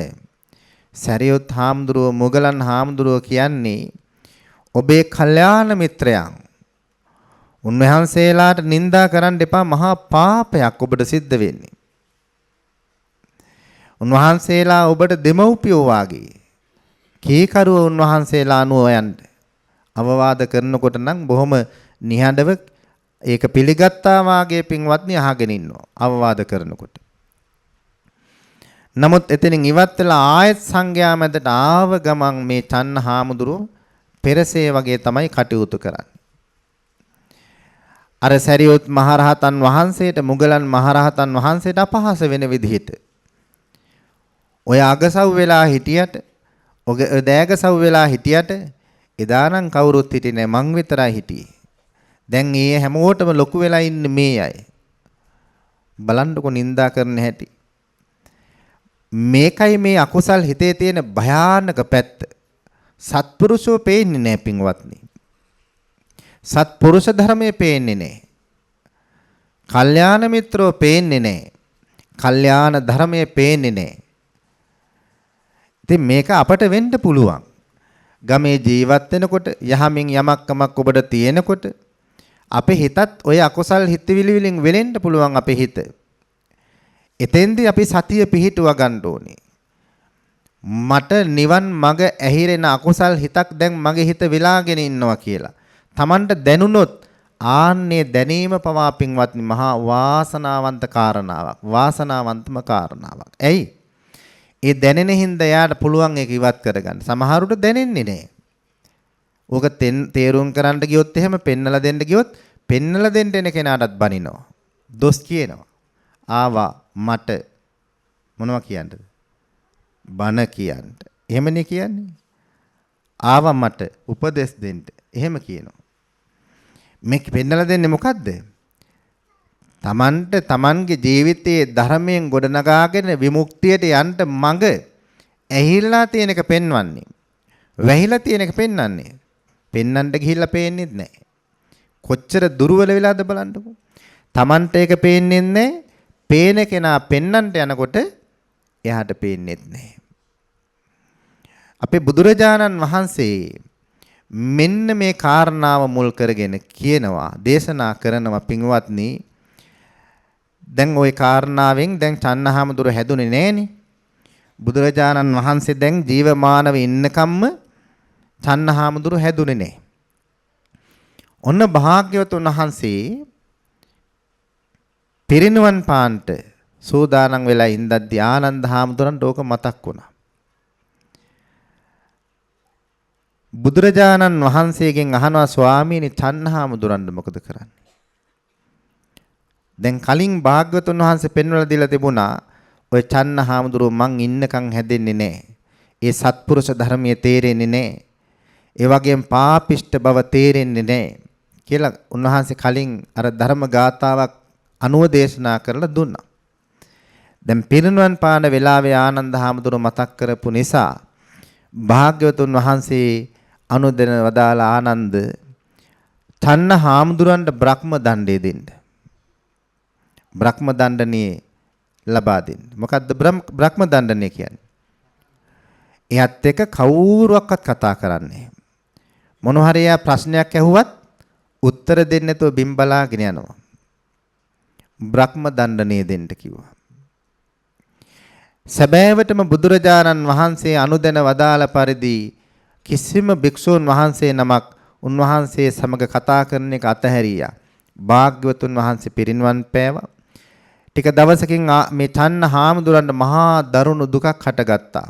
සරියුත් හාමුදුරුව මුගලන් හාමුදුරුව කියන්නේ ඔබේ කල්යාණ මිත්‍රයන්. උන්වහන්සේලාට නිඳා කරන්න එපා මහා පාපයක් ඔබට සිද්ධ වෙන්නේ. උන්වහන්සේලා ඔබට දෙමව්පියෝ වාගේ. කීකරුව උන්වහන්සේලා අනුව යන්න. අවවාද කරනකොට නම් බොහොම නිහඬව ඒක පිළිගත්තා වාගේ පින්වත්නි අහගෙන ඉන්නවා. අවවාද කරනකොට. නමුත් එතනින් ඉවත් වෙලා ආයත් සංඝයා මැදට ආව ගමන් මේ චන්නහාමුදුරුව පෙරසේ වගේ තමයි කටයුතු කරන්නේ. අර සරියුත් මහරහතන් වහන්සේට මුගලන් මහරහතන් වහන්සේට අපහාස වෙන විදිහට ඔය අගසව් වෙලා හිටියට ඔය දෑගසව් වෙලා හිටියට එදානම් කවුරුත් හිටියේ නැහැ මං විතරයි හිටියේ. දැන් ඊයේ හැමෝටම ලොකු වෙලා ඉන්නේ මේ අය. බලන්නකො නිඳා කරන්න හැටි. මේකයි මේ අකුසල් හිතේ තියෙන භයානක පැත්ත. සත්පුරුෂෝ පේන්නේ නැහැ පින්වත්නි. සත්පුරුෂ ධර්මයේ පේන්නේ නැහැ. කල්යාණ මිත්‍රෝ පේන්නේ නැහැ. කල්යාණ ධර්මයේ පේන්නේ නැහැ. ඉතින් මේක අපට වෙන්න පුළුවන්. ගමේ ජීවත් වෙනකොට යහමින් යමක් කමක් ඔබට තියෙනකොට අපේ හිතත් ඔය අකුසල් හිතවිලි වලින් වෙලෙන්න පුළුවන් අපේ හිත. එතෙන්දී අපි සතිය පිහිටුව ගන්න ඕනේ. මට නිවන් මඟ ඇහිරෙන අකුසල් හිතක් දැන් මගේ හිත වෙලාගෙන ඉන්නවා කියලා. Tamanට දැනුනොත් ආන්නේ දැනීම පවා පින්වත්නි මහා වාසනාවන්ත කාරණාවක්. වාසනාවන්තම කාරණාවක්. ඇයි? ඒ දැනෙන හින්දා යාට පුළුවන් ඒක ඉවත් කරගන්න. සමහරුට දැනෙන්නේ නැහැ. ඕක තේරුම් කරන්න ගියොත් එහෙම පෙන්නලා දෙන්න ගියොත් පෙන්නලා දෙන්න එන කෙනාටත් බනිනවා. දොස් කියනවා. ආවා මට මොනවා කියන්නද? බන කියන්න. එහෙමනේ කියන්නේ. ආවා මට උපදෙස් දෙන්න. එහෙම කියනවා. මේක පෙන්නලා දෙන්නේ මොකද්ද? තමන්ට තමන්ගේ ජීවිතයේ ධර්මයෙන් ගොඩනගාගෙන විමුක්තියට යන්න මඟ ඇහිලා තියෙන එක පෙන්වන්නේ. වැහිලා තියෙන එක පෙන්වන්නේ. පෙන්නන්න ගිහිල්ලා පේන්නේ නැහැ. කොච්චර දුර්වල වෙලාද බලන්නකෝ. තමන්ට ඒක පේන්නේ නැහැ. පේන කෙනා පෙන්නන්ට යනකොට එයාට පේන්නේ නැහැ. අපේ බුදුරජාණන් වහන්සේ මෙන්න මේ කාරණාව මුල් කරගෙන කියනවා දේශනා කරනවා පින්වත්නි. දැන් ওই කාරණාවෙන් දැන් චන්නහාමුදුර හැදුනේ නැහනේ. බුදුරජාණන් වහන්සේ දැන් ජීවමානව ඉන්නකම්ම චන්නහාමුදුර හැදුනේ නැහැ. ඔන්න භාග්‍යවතුන් වහන්සේ පිරිනුවන් පාන්ට සූදානම් වෙලා ඉඳද්දී ආනන්ද හාමුදුරන්ට ඕක මතක් වුණා. බුදුරජාණන් වහන්සේගෙන් අහනවා ස්වාමීනි චන්නහාමුදුරන්ට මොකද කරන්නේ? දැන් කලින් භාග්‍යවතුන් වහන්සේ පෙන්වලා දීලා තිබුණා ඔය චන්නහාමුදුරුව මං ඉන්නකම් හැදෙන්නේ නැහැ. ඒ සත්පුරුෂ ධර්මයේ තේරෙන්නේ නැහැ. ඒ වගේම පාපිෂ්ඨ බව තේරෙන්නේ නැහැ කියලා උන්වහන්සේ කලින් අර ධර්ම ගාතාවක් අනුව දේශනා කරලා දුන්නා. දැන් පිරිනුවන් පාන වෙලාවේ ආනන්ද හාමුදුරුව මතක් කරපු නිසා භාග්‍යවතුන් වහන්සේ අනුදෙන වදාළ ආනන්ද චන්න හාමුදුරන්ට බ්‍රහ්ම දණ්ඩේ දෙන්න. බ්‍රහ්ම දණ්ඩනේ ලබා දෙන්න. මොකද්ද බ්‍රහ්ම දණ්ඩනේ කියන්නේ? එයත් එක්ක කවුරුවක්වත් කතා කරන්නේ. මොන හරි යා ප්‍රශ්නයක් ඇහුවත් උත්තර දෙන්නේ නැතුව බිම් බලාගෙන යනවා. බ්‍රහ්ම දණ්ඩනේ දෙන්න කිව්වා. සැබෑවටම බුදුරජාණන් වහන්සේ අනුදැන වදාළ පරිදි කිසිම භික්ෂූන් වහන්සේ නමක් උන්වහන්සේ සමග කතා කරන එක අතහැරියා. භාග්‍යවතුන් වහන්සේ පිරිනිවන් පෑවා. ටික දවසකින් මේ චන්න හාමුදුරන්ට මහා දරුණු දුකක් හටගත්තා.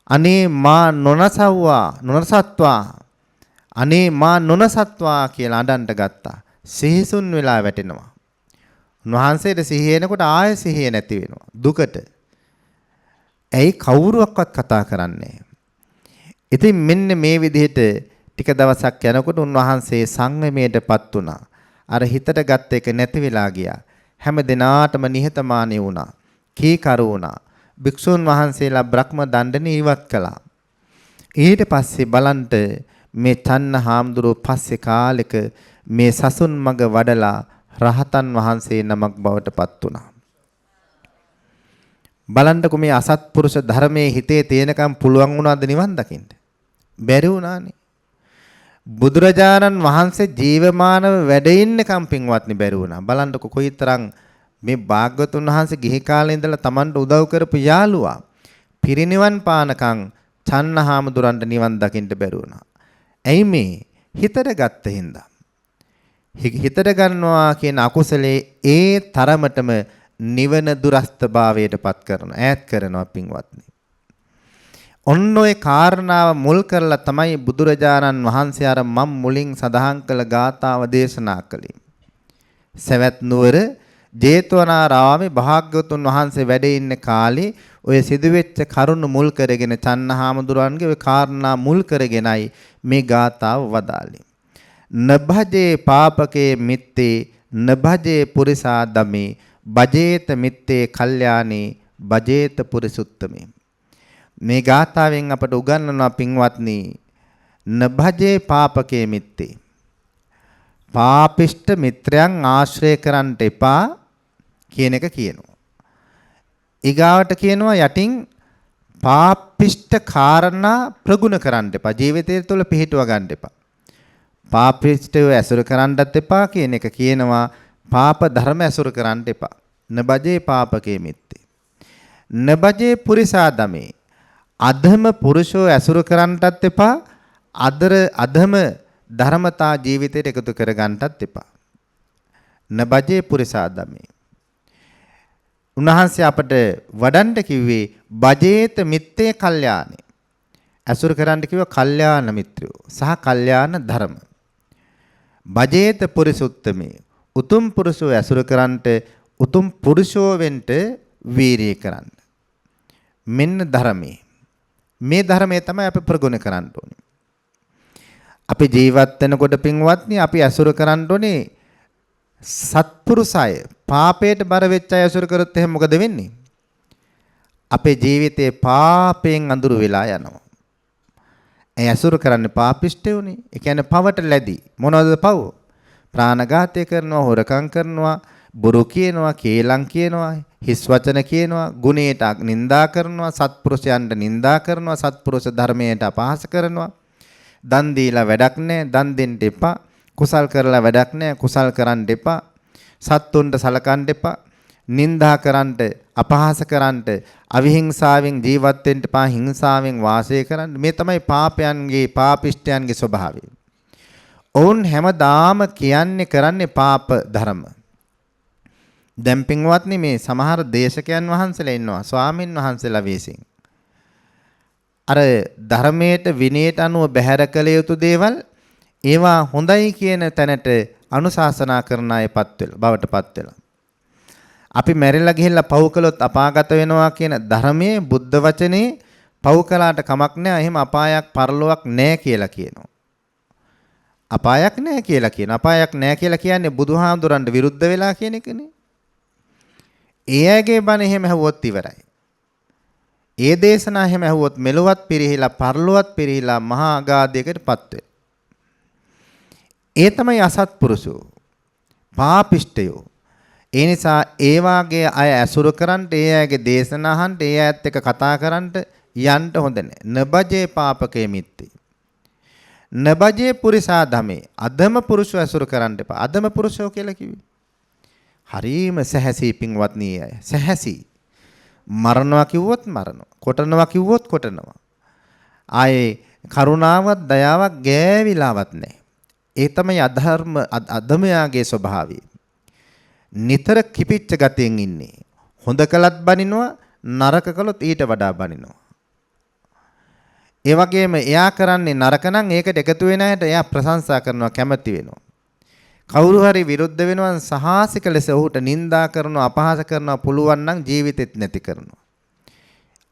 අනේ මා නොනසත්වා අනේ මා නොනසත්වා කියලා අඬන්න ගත්තා. සිහිසුන් වෙලා වැටෙනවා. උන්වහන්සේට සිහිය එනකොට ආයෙ සිහිය නැති වෙනවා දුකට. ඇයි කවුරුවක්වත් කතා කරන්නේ? ඉතින් මෙන්න මේ විදිහට ටික දවසක් යනකොට උන්වහන්සේ සංයමයටපත් වුණා. අර හිතට ගත්ත එක නැති වෙලා ගියා. හැම දිනාටම නිහතමානී වුණා. කීකරු වුණා. භික්ෂුන් වහන්සේලා බ්‍රහ්ම දණ්ඩනේ ඉවත් කළා. ඊට පස්සේ බලන්ට මේ චන්න හාමුදුරුව පස්සේ කාලෙක මේ සසුන් මඟ වඩලා රහතන් වහන්සේ නමක් බවට පත් වුණා. බලන්නකො මේ අසත්පුරුෂ ධර්මයේ හිතේ තියෙනකම් පුළුවන් වුණාද නිවන් දකින්න? බැරි වුණානේ. බුදුරජාණන් වහන්සේ ජීවමානව වැඩ ඉන්නකම් පින්වත්නි බැරි වුණා. බලන්නකො කොයිතරම් මේ භාග්‍යවතුන් වහන්සේ ගිහි කාලේ ඉඳලා Tamanට උදව් කරපු යාළුවා පිරිනිවන් පානකම් චන්න හාමුදුරන්ට නිවන් දකින්න බැරි වුණා. ඇයි මේ? හිතට ගත්ත හින්දා. හිතට ගන්නවා කියන අකුසලේ ඒ තරමටම නිවන දුරස්ථභාවයට පත් කරනවා, ඈත් කරනවා පින්වත්නි. ඔන්න ඔය කාරණාව මුල් කරලා තමයි බුදුරජාණන් වහන්සේ අර මම් මුලින් සඳහන් කළ ගාථාව දේශනා කළේ. සවැත් නුවර ජේතවනාරාමේ භාග්‍යවතුන් වහන්සේ වැඩ ඉන්න කාලේ ඔය සිදුවෙච්ච කරුණ මුල් කරගෙන චන්නහාමුදුරන්ගේ ඔය කාරණා මුල් කරගෙනයි මේ ගාථාව වදාළේ. නභජේ පාපකේ මිත්තේ නභජේ පුරිසා දමේ බජේත මිත්තේ කල්යාණේ බජේත පුරිසුත්තමේ. මේ ගාථාවෙන් අපට උගන්වනවා පින්වත්නි නභජේ පාපකේ මිත්තේ. පාපිෂ්ඨ මිත්‍රයන් ආශ්‍රය කරන්න එපා කියන එක කියනවා. ඊගාවට කියනවා යටින් පාපිෂ්ඨ කාරණා ප්‍රගුණ කරන්න එපා. ජීවිතය තුළ පිහිටුව ගන්න එපා. පාපිෂ්ඨව ඇසුරු කරන්නත් එපා කියන එක කියනවා. පාප ධර්ම ඇසුරු කරන්න එපා. නබජේ පාපකේ මිත්තේ. නබජේ පුරිසා දමේ. අධම පුරුෂෝ ඇසුරු කරන්නටත් එපා. අධම ධර්මතා ජීවිතයට එකතු කර ගන්නටත් එපා. නබජේ පුරිසා දමේ. උන්වහන්සේ අපට වඩන්න කිව්වේ බජේත මිත්තේ කල්යාණේ. ඇසුරු කරන්න කිව්ව කල්යාණ මිත්‍රයෝ සහ කල්යාණ ධර්ම. බජේත පුරිසුත්තමේ. උතුම් පුරුෂෝ ඇසුරු කරන්නට උතුම් පුරුෂෝ වෙන්න වීරිය කරන්න. මෙන්න ධර්මයේ. මේ ධර්මයේ තමයි අපි ප්‍රගුණ කරන්න ඕනේ. අපි ජීවත් වෙනකොට පින්වත්නි අපි ඇසුරු කරන්න ඕනේ සත්පුරුෂය. පාපයට බර වෙච්ච අය ඇසුරු කරොත් එහෙනම් මොකද වෙන්නේ? අපේ ජීවිතේ පාපයෙන් අඳුරු වෙලා යනවා. ඒ ඇසුරු කරන්නේ පාපිෂ්ඨයෝනේ. ඒ කියන්නේ පවට ලැබි. මොනවද පව? ප්‍රාණඝාතය කරනවා, හොරකම් කරනවා, බොරු කියනවා, කේලම් කියනවා, හිස් වචන කියනවා, ගුණයට නිඳා කරනවා, සත්පුරුෂයන්ට නිඳා කරනවා, සත්පුරුෂ ධර්මයට අපහාස කරනවා. දන් දීලා වැඩක් නැහැ, දන් දෙන්න එපා. කුසල් කරලා වැඩක් නැහැ, කුසල් කරන්න එපා. සත්තුන්ට සලකන්න එපා. නිඳා කරන්න, අපහාස කරන්න, අවිහිංසාවෙන් ජීවත් වෙන්න එපා, හිංසාවෙන් වාසය කරන්න. මේ තමයි පාපයන්ගේ, පාපිෂ්ඨයන්ගේ ස්වභාවය. ඔවුන් හැමදාම කියන්නේ කරන්නේ පාප ධර්ම. දැන් පින්වත්නි මේ සමහර දේශකයන් වහන්සේලා ඉන්නවා ස්වාමින් වහන්සේලා විසින්. අර ධර්මයට විනයට අනුව බැහැර කළ යුතු දේවල් ඒවා හොඳයි කියන තැනට අනුශාසනා කරන අයපත් වෙලා බවටපත් වෙලා. අපි මැරිලා ගිහිල්ලා පව් කළොත් අපාගත වෙනවා කියන ධර්මයේ බුද්ධ වචනේ පව් කළාට කමක් නැහැ. එහෙම අපායක් පරලොවක් නැහැ කියලා කියනවා. අපායක් නැහැ කියලා කියනවා. අපායක් නැහැ කියලා කියන්නේ බුදුහාමුදුරන්ට විරුද්ධ වෙලා කියන එකනේ. ඒ අයගේ බණ එහෙම ඇහුවොත් ඉවරයි. ඒ දේශනා එහෙම ඇහුවොත් මෙලොවත් පිරිහිලා පරලොවත් පිරිහිලා මහා අගාධයකටපත් වෙයි. ඒ තමයි අසත්පුරුෂෝ. පාපිෂ්ඨයෝ. ඒ නිසා ඒ වාගේ අය ඇසුරු කරන්න, ඒ අයගේ දේශනා අහන්න, ඒ අයත් එක්ක කතා කරන්න යන්න හොඳ නැහැ. නබජේ පාපකේ මිත්ති. නබජේ පුරිසා ධමේ. අධම පුරුෂය ඇසුරු කරන්න එපා. අධම පුරුෂයෝ කියලා කිව්වේ. හරීම සැහැසී පින්වත්නි අය. සැහැසී. මරණවා කිව්වොත් මරනවා. කොටනවා කිව්වොත් කොටනවා. ආයේ කරුණාවක් දයාවක් ගෑවිලාවක් නැහැ. ඒ තමයි අධමයාගේ ස්වභාවය. නිතර කිපිච්ච ගතියෙන් ඉන්නේ. හොඳ කළත් බනිනවා, නරක කළොත් ඊට වඩා බනිනවා. ඒ වගේම එයා කරන්නේ නරක නම් ඒකට එකතු වෙන අයට එයා ප්‍රශංසා කරනවා, කැමති වෙනවා. කවුරු හරි විරුද්ධ වෙනවා සහාසික ලෙස ඔහුට නිඳා කරනවා, අපහාස කරනවා, පුළුවන් නම් ජීවිතෙත් නැති කරනවා.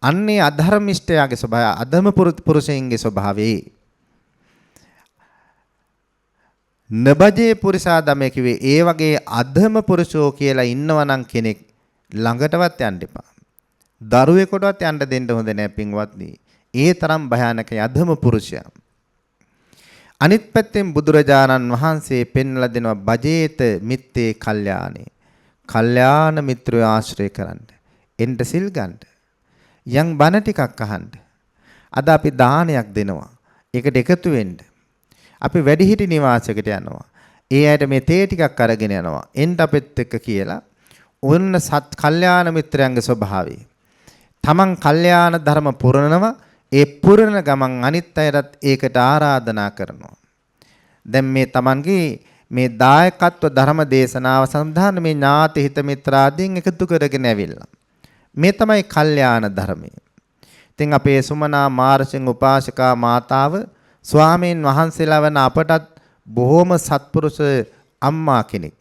අන්නේ අධර්මිෂ්ඨයාගේ ස්වභාවය, අධම පුරුෂයන්ගේ ස්වභාවය. නබජේ පුරිසා ධමේ කිව්වේ ඒ වගේ අධම පුරුෂෝ කියලා ඉන්නවනම් කෙනෙක් ළඟටවත් යන්න එපා. දරුවෙකුටවත් යන්න දෙන්න හොඳ නැහැ පින්වත්නි. ඒ තරම් භයානකයි අධම පුරුෂයා. අනිත් පැත්තෙන් බුදුරජාණන් වහන්සේ පෙන්වලා දෙනවා බජේත මිත්තේ කල්යාණේ. කල්යාණ මිත්‍රය ආශ්‍රය කරන්න. එන්න සිල් ගන්න. යම් බණ ටිකක් අහන්න. අද අපි දානයක් දෙනවා. ඒකට එකතු වෙන්න. අපි වැඩිහිටි නිවාසයකට යනවා. ඒ අයට මේ තේ ටිකක් අරගෙන යනවා. එන්න අපෙත් එක්ක කියලා. ඔන්න සත් කල්යාණ මිත්‍රයන්ගේ ස්වභාවය. තමන් කල්යාණ ධර්ම පුරනවා. ඒ පුරණ ගමන් අනිත් අයටත් ඒකට ආරාධනා කරනවා. දැන් මේ තමන්ගේ මේ දායකත්ව ධර්ම දේශනාව සඳහා මේ ඥාති හිත මිත්‍රාදීන් එකතු කරගෙන ඇවිල්ලා. මේ තමයි කල්යාණ ධර්මය. ඉතින් අපේ සුමනා මාර්ෂින් උපාසිකා මාතාව ස්වාමීන් වහන්සේලා වන අපටත් බොහොම සත්පුරුෂ අම්මා කෙනෙක්.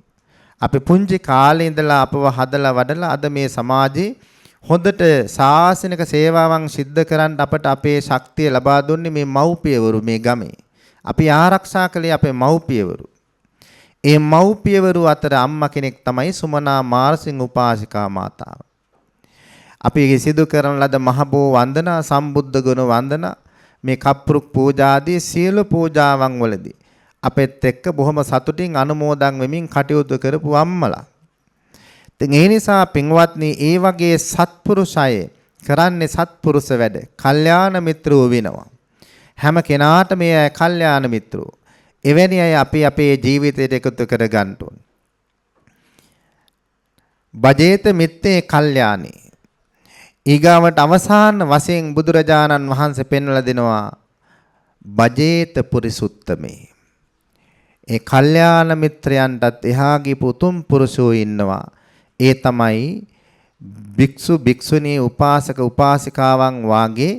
අපි පුංචි කාලේ ඉඳලා අපව හදලා වඩලා අද මේ සමාජයේ හොඳට ශාසනික සේවාවන් සිද්ධ කරන්න අපට අපේ ශක්තිය ලබා දුන්නේ මේ මව්පියවරු මේ ගමේ. අපි ආරක්ෂා කළේ අපේ මව්පියවරු. ඒ මව්පියවරු අතර අම්මා කෙනෙක් තමයි සුමනා මාර්සිං උපාසිකා මාතාව. අපි සිදු කරන ලද මහබෝ වන්දනා, සම්බුද්ධ ගුණ වන්දනා, මේ කප්පුරුක් පූජා ආදී සියලු පූජාවන් වලදී අපෙත් එක්ක බොහොම සතුටින් අනුමෝදන් වෙමින් කටයුතු කරපු අම්මලා. ඉතින් ඒ නිසා පින්වත්නි, ඒ වගේ සත්පුරුෂය කරන්නේ සත්පුරුෂ වැඩ. කල්යාණ මිත්‍රෝ වෙනවා. හැම කෙනාට මේ අය කල්යාණ මිත්‍රෝ. එවැනි අය අපි අපේ ජීවිතයට එකතු කර ගන්න ඕන. බජේත මිත්තේ කල්යාණී. ඊගාවට අවසාන වශයෙන් බුදුරජාණන් වහන්සේ පෙන්වලා දෙනවා බජේත පුරිසුත්තමේ. ඒ කල්යාණ මිත්‍රයන්ටත් එහා ගිහපු උතුම් පුරුෂයෝ ඉන්නවා. ඒ තමයි භික්ෂු භික්ෂුණී උපාසක උපාසිකාවන් වාගේ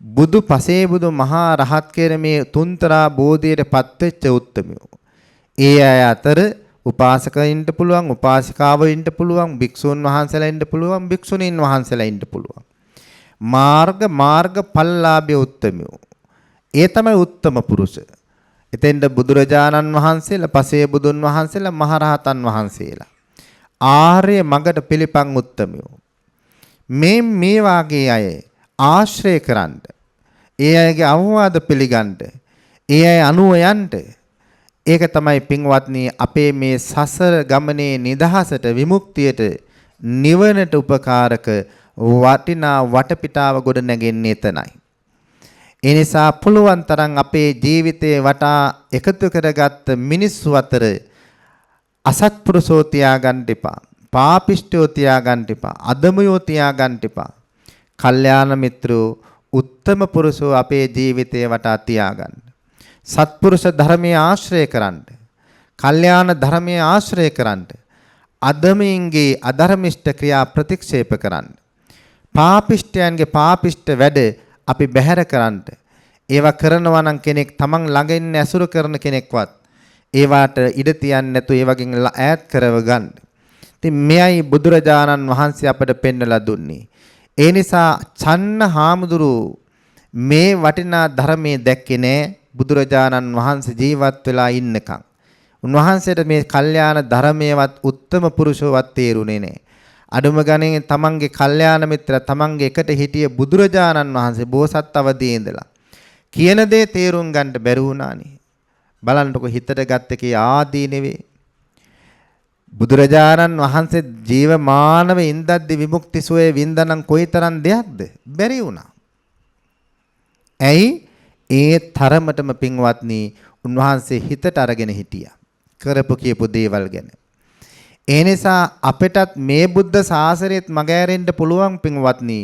බුදු පසේ බුදු මහා රහත් කෙරමේ තුන්තරා බෝධියට පත්වෙච්ච උත්තමයෝ. ඒ අය අතර උපාසකයින්ට පුළුවන්, උපාසිකාවයින්ට පුළුවන්, භික්ෂුන් වහන්සේලායින්ට පුළුවන්, භික්ෂුණීන් වහන්සේලායින්ට පුළුවන්. මාර්ගඵලලාභී උත්තමයෝ. ඒ තමයි උත්තම පුරුෂ. එතෙන්ද බුදුරජාණන් වහන්සේලා, පසේ බුදුන් වහන්සේලා, මහරහතන් වහන්සේලා ආර්ය මඟට පිළිපන් උත්තමයෝ. මේ වාගේ අය ආශ්‍රය කරන්න, ඒ අයගේ අවවාද පිළිගන්න, ඒ අය අනුව යන්න. ඒක තමයි පින්වත්නි අපේ මේ සසර ගමනේ නිදහසට, විමුක්තියට, නිවනට උපකාරක වටිනා වටපිටාව ගොඩ නැගෙන්නේ එතනයි. ඒ නිසා පුළුවන් තරම් අපේ ජීවිතේ වටා එකතු කරගත්ත මිනිස්සු අතර අසත්පුරුෂෝ තියාගන්න එපා. පාපිෂ්ඨයෝ තියාගන්න එපා. අදමයෝ තියාගන්න එපා. කල්යාණ මිත්‍රෝ, උත්තම පුරුෂෝ අපේ ජීවිතේ වටා තියාගන්න. සත්පුරුෂ ධර්මයේ ආශ්‍රය කරන්න. කල්යාණ ධර්මයේ ආශ්‍රය කරන්න. අදමයින්ගේ අධර්මිෂ්ඨ ක්‍රියා ප්‍රතික්ෂේප කරන්න. පාපිෂ්ඨයන්ගේ පාපිෂ්ඨ වැඩ අපි බැහැර කරන්න. ඒවා කරනවා නම් කෙනෙක් තමන් ළඟ ඉන්න ඇසුරු කරන කෙනෙක්වත් ඒවාට ඉඩ තියන්නේ නැතු ඒ වගේ ඈත් කරව ගන්න. ඉතින් මෙයයි බුදුරජාණන් වහන්සේ අපට පෙන්වලා දුන්නේ. ඒ නිසා චන්න හාමුදුරු මේ වටිනා ධර්මයේ දැක්කේ නෑ බුදුරජාණන් වහන්සේ ජීවත් වෙලා ඉන්නකම්. උන්වහන්සේට මේ කල්යාණ ධර්මයේවත් උත්තම පුරුෂයවත් තේරුනේ නෑ. අඩුම ගණනේ තමන්ගේ කල්යාණ මිත්‍ර තමන්ගේ එකට හිටිය බුදුරජාණන් වහන්සේ බෝසත් අවදී ඉඳලා කියන දේ තේරුම් ගන්න බැරි වුණානේ. බලන්නකො හිතට ගත්ත කේ ආදීනෙවේ. බුදුරජාණන් වහන්සේ ජීවමානව ඉඳද්දි විමුක්ති සෝයේ වින්දනම් කොයිතරම් දෙයක්ද බැරි වුණා. ඇයි? ඒ තරමටම පින්වත්නි උන්වහන්සේ හිතට අරගෙන හිටියා. කරපු කියපු දේවල් ගැන. ඒ නිසා අපිටත් මේ බුද්ධ ශාසනයත් මගහැරෙන්න පුළුවන් පින්වත්නි.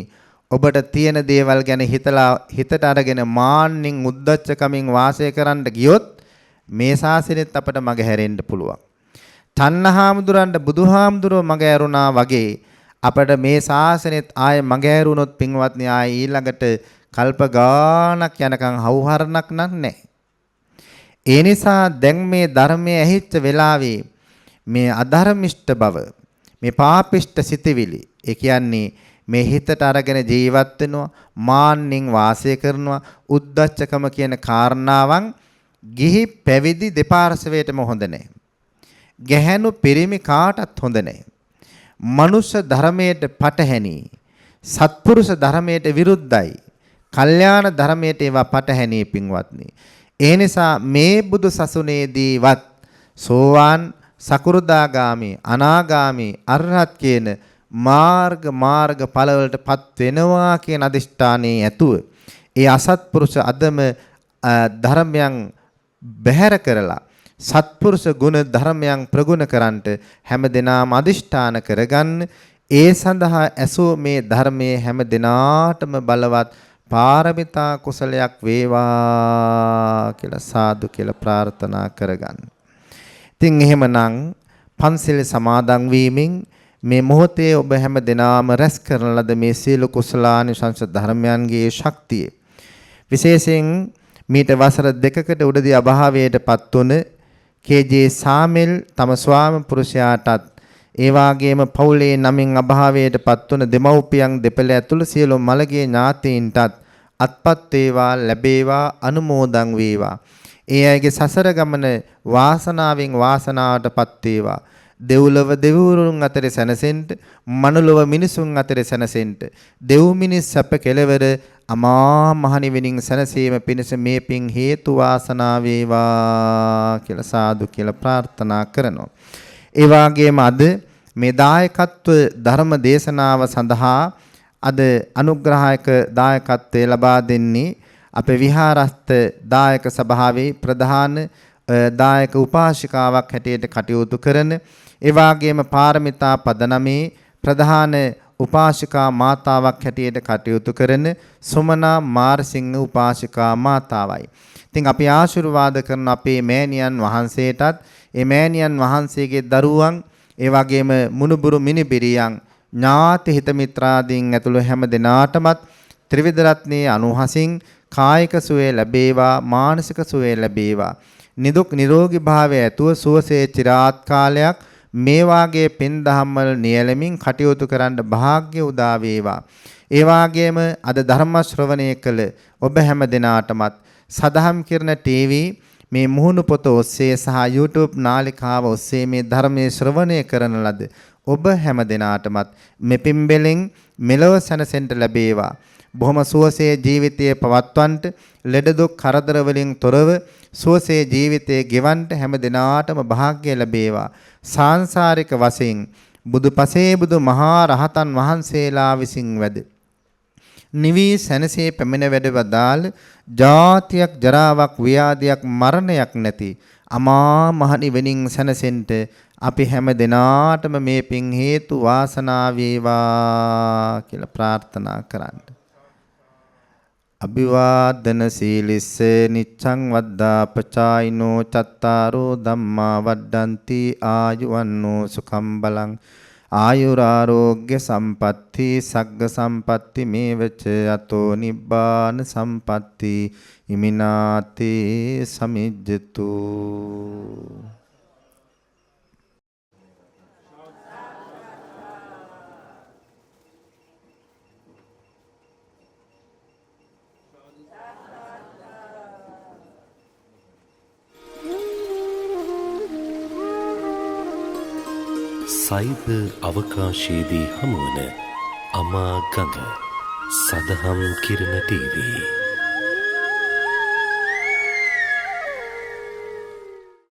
ඔබට තියෙන දේවල් ගැන හිතලා හිතට අරගෙන මාන්නින් උද්දච්චකමින් වාසය කරන්න ගියොත් මේ ශාසනයත් අපට මගහැරෙන්න පුළුවන්. තණ්හාමුදුරන්ට බුදුහාමුදුරුව මගහැරුණා වගේ අපට මේ ශාසනයත් ආයේ මගහැරුණොත් පින්වත්නි ආයේ ඊළඟට කල්ප ගාණක් යනකම් හවුහරණක් නැහැ. ඒ නිසා දැන් මේ ධර්මයේ ඇහිච්ච වෙලාවේ මේ අධර්මිෂ්ඨ බව මේ පාපිෂ්ඨ සිතවිලි ඒ කියන්නේ මේ හිතට අරගෙන ජීවත් වෙනවා මාන්නින් වාසය කරනවා උද්දච්චකම කියන කාරණාවන් ගිහි පැවිදි දෙපාර්ශවයටම හොඳ නැහැ. ගැහැණු පිරිමි කාටත් හොඳ නැහැ. මනුෂ්‍ය ධර්මයට පටහැනි සත්පුරුෂ ධර්මයට විරුද්ධයි. කල්යාණ ධර්මයට ඒවා පටහැනි පින්වත්නි. ඒ නිසා මේ බුදු සසුනේදීවත් සෝවාන් සකුරුදාගාමි අනාගාමි අරහත් කියන මාර්ග ඵලවලටපත් වෙනවා කියන අදිෂ්ඨානයේ ඇතුව ඒ අසත්පුරුෂ අදම ධර්මයන් බැහැර කරලා සත්පුරුෂ ගුණ ධර්මයන් ප්‍රගුණ කරන්නට හැමදෙනාම අදිෂ්ඨාන කරගන්න. ඒ සඳහා ඇසෝ මේ ධර්මයේ හැමදෙනාටම බලවත් පාරමිතා කුසලයක් වේවා කියලා සාදු කියලා ප්‍රාර්ථනා කරගන්න. ඉතින් එහෙමනම් පන්සිල් සමාදන් වීමෙන් මේ මොහොතේ ඔබ හැමදෙනාම රැස් කරන ලද මේ සීල කුසලානිසංස ධර්මයන්ගේ ශක්තිය විශේෂයෙන් මීට වසර 2කට උඩදී අභාවයටපත් වුණ කේ.ජේ. සාමෙල් තම ස්වාම පුරුෂයාටත් ඒ වාගේම පවුලේ නමින් අභාවයටපත් වුණ දෙමව්පියන් දෙපළ ඇතුළු සියලු මළගිය ඥාතීන්ටත් අත්පත් වේවා ලැබේවා අනුමෝදන් වේවා. ඒ අයගේ සසර ගමන වාසනාවෙන් වාසනාවටපත් වේවා. දෙව්ලොව දෙවිවරුන් අතර සැනසෙන්න මනුලොව මිනිසුන් අතර සැනසෙන්න දෙව් මිනිස් සැප කෙලවර අමා මහ නිවනින් සැනසීම පිණිස මේ පින් හේතු වාසනා වේවා කියලා සාදු කියලා ප්‍රාර්ථනා කරනවා. ඒ වගේම අද මේ දායකත්ව ධර්ම දේශනාව සඳහා අද අනුග්‍රහයක දායකත්වය ලබා දෙන්නේ අපේ විහාරස්ථ දායක සභාවේ ප්‍රධාන දායක උපාසිකාවක් හැටියට කටයුතු කරන ඒ වගේම පාරමිතා පදනමේ ප්‍රධාන උපාසිකා මාතාවක් හැටියට කටයුතු කරන සුමනා මාර්සිංහ උපාසිකා මාතාවයි. ඉතින් අපි ආශිර්වාද කරන අපේ මෑණියන් වහන්සේටත් ඒ මෑණියන් වහන්සේගේ දරුවන් ඒ වගේම මුණුබුරු මිනිබිරියන් ඥාති හිත මිත්‍රාදීන් ඇතුළු හැම දෙනාටමත් ත්‍රිවිධ රත්නයේ අනුහසින් කායික සුවය ලැබේවා මානසික සුවය ලැබේවා. නිදුක් නිරෝගී භාවය ඇතුව සුවසේ චිරාත් කාලයක් මේ වාගේ පින් දහම් වල නියැලමින් කටයුතු කරන්න වාග්ය උදා වේවා. ඒ වාගේම අද ධර්ම ශ්‍රවණය කළ ඔබ හැම දිනාටමත් සදහම් කිරණ ටීවී මේ මුහුණු පොත ඔස්සේ සහ YouTube නාලිකාව ඔස්සේ මේ ධර්මයේ ශ්‍රවණය කරන ලද ඔබ හැම දිනාටමත් මෙපින් බෙලෙන් මෙලොව සැනසෙන්න ලැබේවා. බොහොම සුවසේ ජීවිතයේ පවත්වන්නට ලෙඩ දුක් කරදර වලින් තොරව සුවසේ ජීවිතයේ ගෙවන්නට හැම දිනාටම වාග්ය ලැබේවා. සාංශාරික වශයෙන් බුදුපසේ බුදු මහා රහතන් වහන්සේලා විසින් වැඩ නිවි සැනසේ පැමිණ වැඩ වදාළ ජාතියක් ජරාවක් ව්‍යාධියක් මරණයක් නැති අමා මහ නිවනින් සැනසෙන්න අපි හැම දිනාටම මේ පින් හේතු වාසනා වේවා කියලා ප්‍රාර්ථනා කරන්න. අභිවාදන සීලිස්ස නිච්ඡං වද්දා පචායිනෝ චත්තාරෝ ධම්මා වඩ්ඩಂತಿ ආයුවන්නෝ සුඛම් බලං ආයුරාෝග්‍ය සම්පatti සග්ග සම්පatti මේවච අතෝ නිබ්බාන සම්පatti ඉමිනාතේ සමිජ්ජතු. සයිබ අවකාශයේදී හමුවන අමා ගඟ සදහම් කිරණ ටීවී